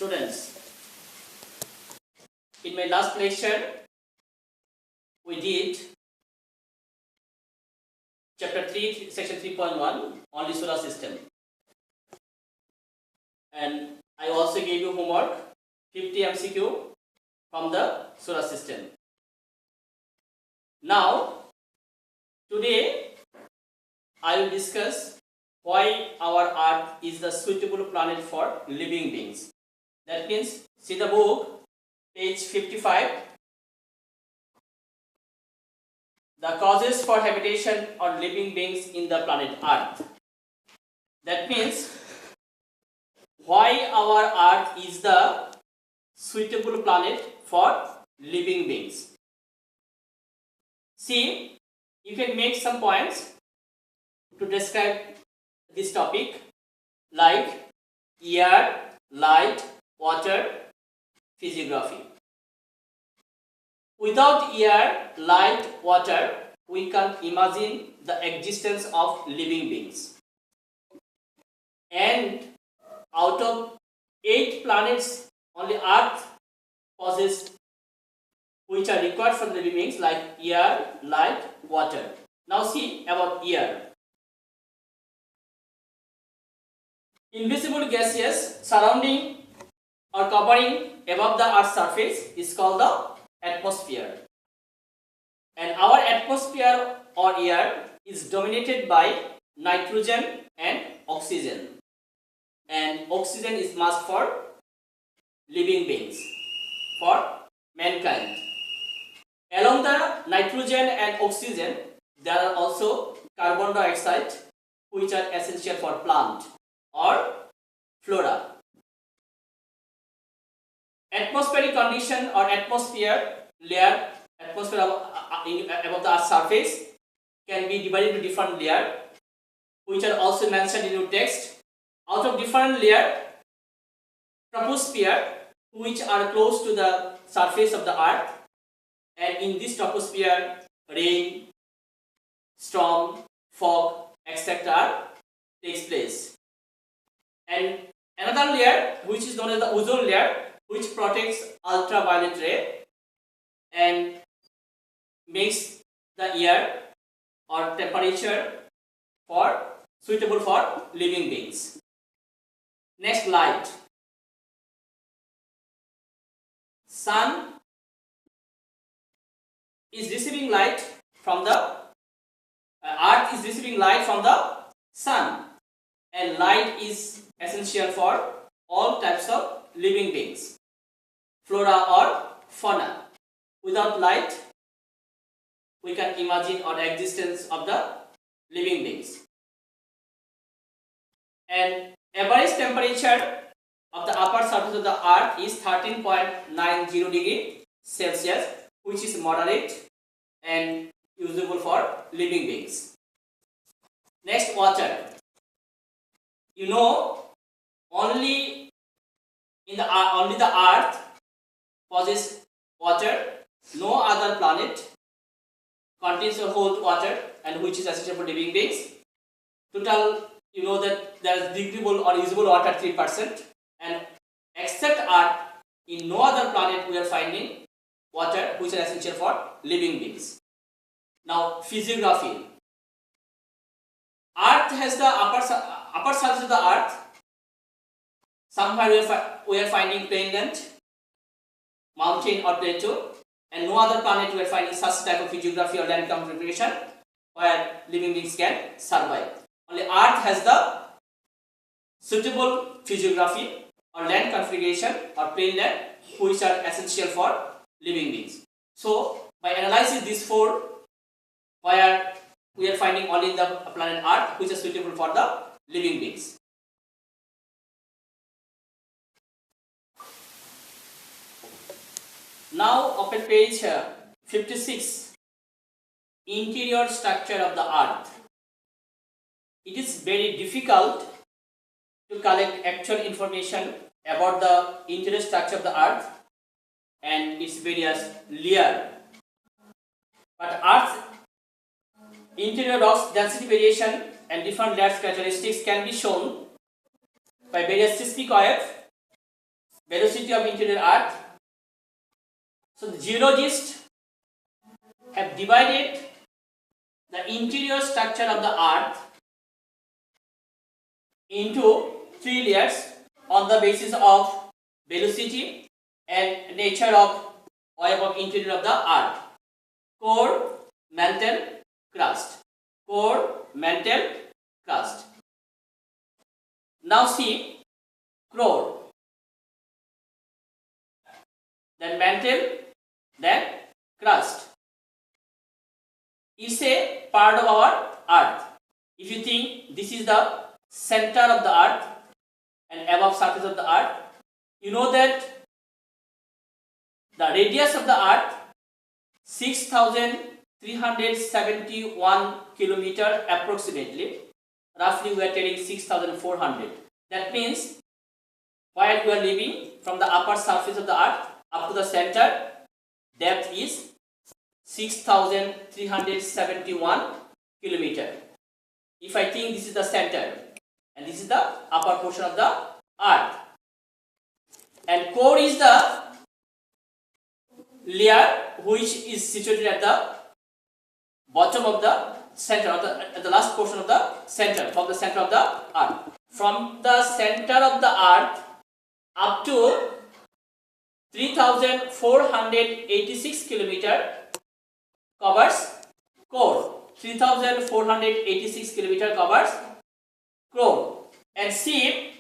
Students, in my last lecture, we did chapter 3, section 3.1 on the solar system. And I also gave you homework 50 MCQ from the solar system. Now, today I will discuss why our Earth is the suitable planet for living beings. That means, see the book, page 55. The causes for habitation or living beings in the planet Earth. That means, why our Earth is the suitable planet for living beings. See, you can make some points to describe this topic like air, light, water, physiography. Without air, light, water, we can't imagine the existence of living beings. And out of 8 planets, only Earth possesses which are required for the living beings like air, light, water. Now see about air. Invisible gases surrounding or covering above the Earth's surface is called the atmosphere. And our atmosphere or air is dominated by nitrogen and oxygen. And oxygen is must for living beings, for mankind. Along the nitrogen and oxygen, there are also carbon dioxide, which are essential for plant or flora. Atmospheric condition or atmosphere layer, atmosphere above the Earth's surface can be divided into different layers, which are also mentioned in your text. Out of different layers, troposphere, which are close to the surface of the Earth, and in this troposphere, rain, storm, fog, etc. takes place. And another layer, which is known as the ozone layer, which protects ultraviolet ray and makes the air or temperature suitable for living beings. Next, light. Sun is receiving light from the Earth is receiving light from the sun, and light is essential for all types of living beings, flora or fauna. Without light, we can imagine our existence of the living beings. And average temperature of the upper surface of the Earth is 13.90 degrees Celsius, which is moderate and usable for living beings. Next, water. You know, only the Earth possesses water. No other planet contains or holds water, and which is essential for living beings. Total, you know that there is drinkable or usable water 3%, and except Earth, in no other planet we are finding water which is essential for living beings. Now, physiography. Earth has the upper surface of the Earth. Somewhere we are finding plainland, mountain or plateau, and no other planet we are finding such type of physiography or land configuration where living beings can survive. Only Earth has the suitable physiography or land configuration or plainland which are essential for living beings. So, by analyzing these 4, where we are finding only the planet Earth which is suitable for the living beings. Now open page 56, interior structure of the Earth. It is very difficult to collect actual information about the interior structure of the Earth and its various layers. But Earth's interior rocks density variation and different layers characteristics can be shown by various seismic waves velocity of interior Earth. So the geologists have divided the interior structure of the Earth into 3 layers on the basis of velocity and nature of web of interior of the Earth. Core, mantle, crust. Core, mantle, crust. Now see core, then mantle, then crust is a part of our Earth. If you think this is the center of the Earth and above surface of the Earth, you know that the radius of the Earth 6,371 kilometer approximately. Roughly we are telling 6,400. That means while we are living from the upper surface of the Earth up to the center, depth is 6,371 kilometer. If I think this is the center and this is the upper portion of the Earth, and core is the layer which is situated at the bottom of the center, at the last portion of the center, from the center of the Earth. From the center of the Earth up to 3,486 kilometer covers core. 3,486 kilometer covers core. And see,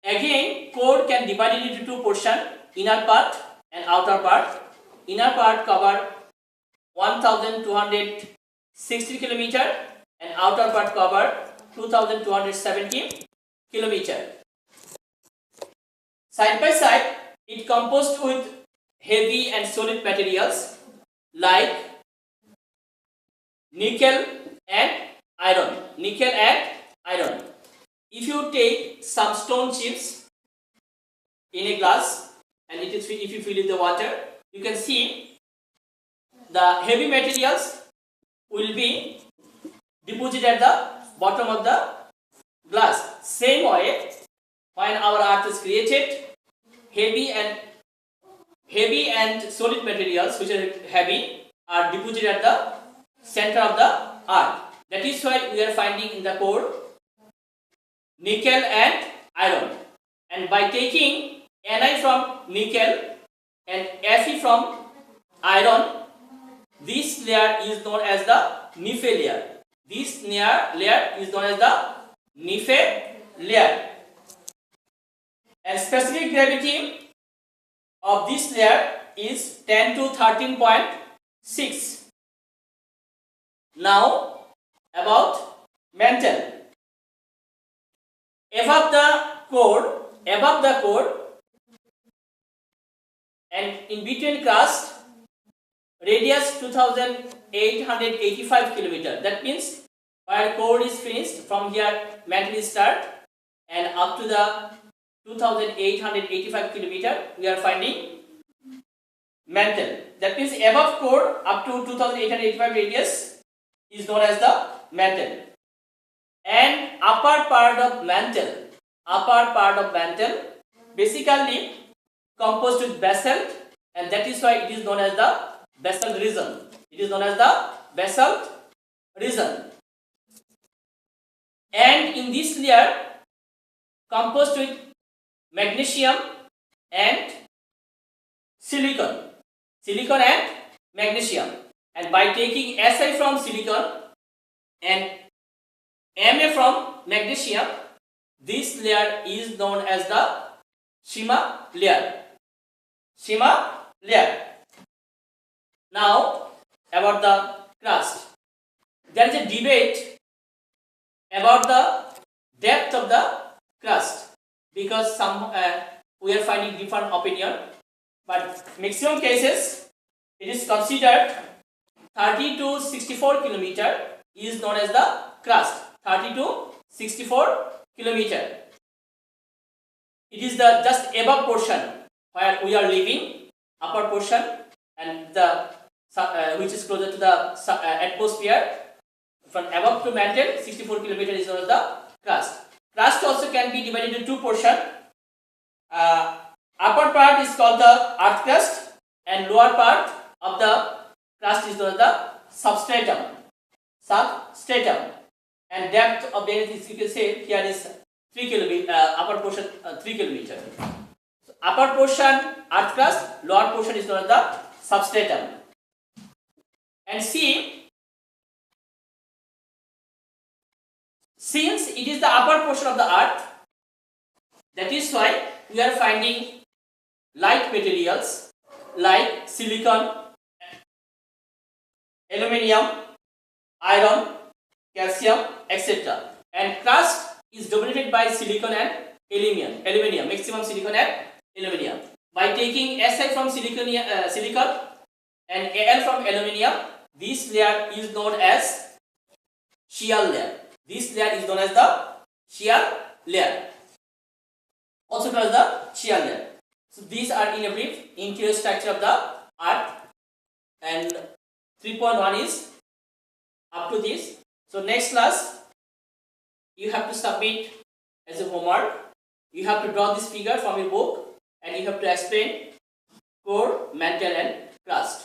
again core can divide it into 2 portions, inner part and outer part. Inner part cover 1,260 kilometer and outer part cover 2,270 kilometer. Side by side, it composed with heavy and solid materials like nickel and iron. Nickel and iron. If you take some stone chips in a glass and if you fill in the water, you can see the heavy materials will be deposited at the bottom of the glass. Same way, when our Earth is created, heavy and solid materials which are heavy are deposited at the center of the Earth. That is why we are finding in the core nickel and iron. And by taking Ni from nickel and Fe from iron, this layer is known as the Nephe layer. This layer is known as the Nephe layer. And specific gravity of this layer is 10 to 13.6. Now about mantle. Above the core and in between crust, radius 2,885 kilometer. That means while core is finished, from here mantle is start and up to the 2,885 kilometer we are finding mantle. That means above core up to 2,885 radius is known as the mantle. And upper part of mantle basically composed with basalt, and that is why it is known as the basalt region. It is known as the basalt region. And in this layer composed with magnesium and silicon and magnesium. And by taking Si from silicon and Ma from magnesium, this layer is known as the Shima layer. Now about the crust. There is a debate about the depth of the crust because we are finding different opinion, but maximum cases it is considered 30 to 64 kilometer is known as the crust. 30 to 64 kilometer. It is the just above portion where we are living, upper portion, and the which is closer to the atmosphere. From above to mantle, 64 kilometer is known as the crust. Crust also can be divided into 2 portions. upper part is called the earth crust and lower part of the crust is known as the substratum. And depth of the earth is, you can say here is 3 kilometer, upper portion 3 kilometer. So upper portion earth crust, lower portion is known as the substratum. And see, since it is the upper portion of the earth, that is why we are finding light materials like silicon, aluminium, iron, calcium, etc. And crust is dominated by silicon and aluminium, maximum silicon and aluminium. By taking Si from silicon and Al from aluminium, this layer is known as shear layer. This layer is known as the shear layer, also known as the shear layer. So these are in a brief interior structure of the earth, and 3.1 is up to this. So next class you have to submit as a homework. You have to draw this figure from your book and you have to explain core, mantle and crust.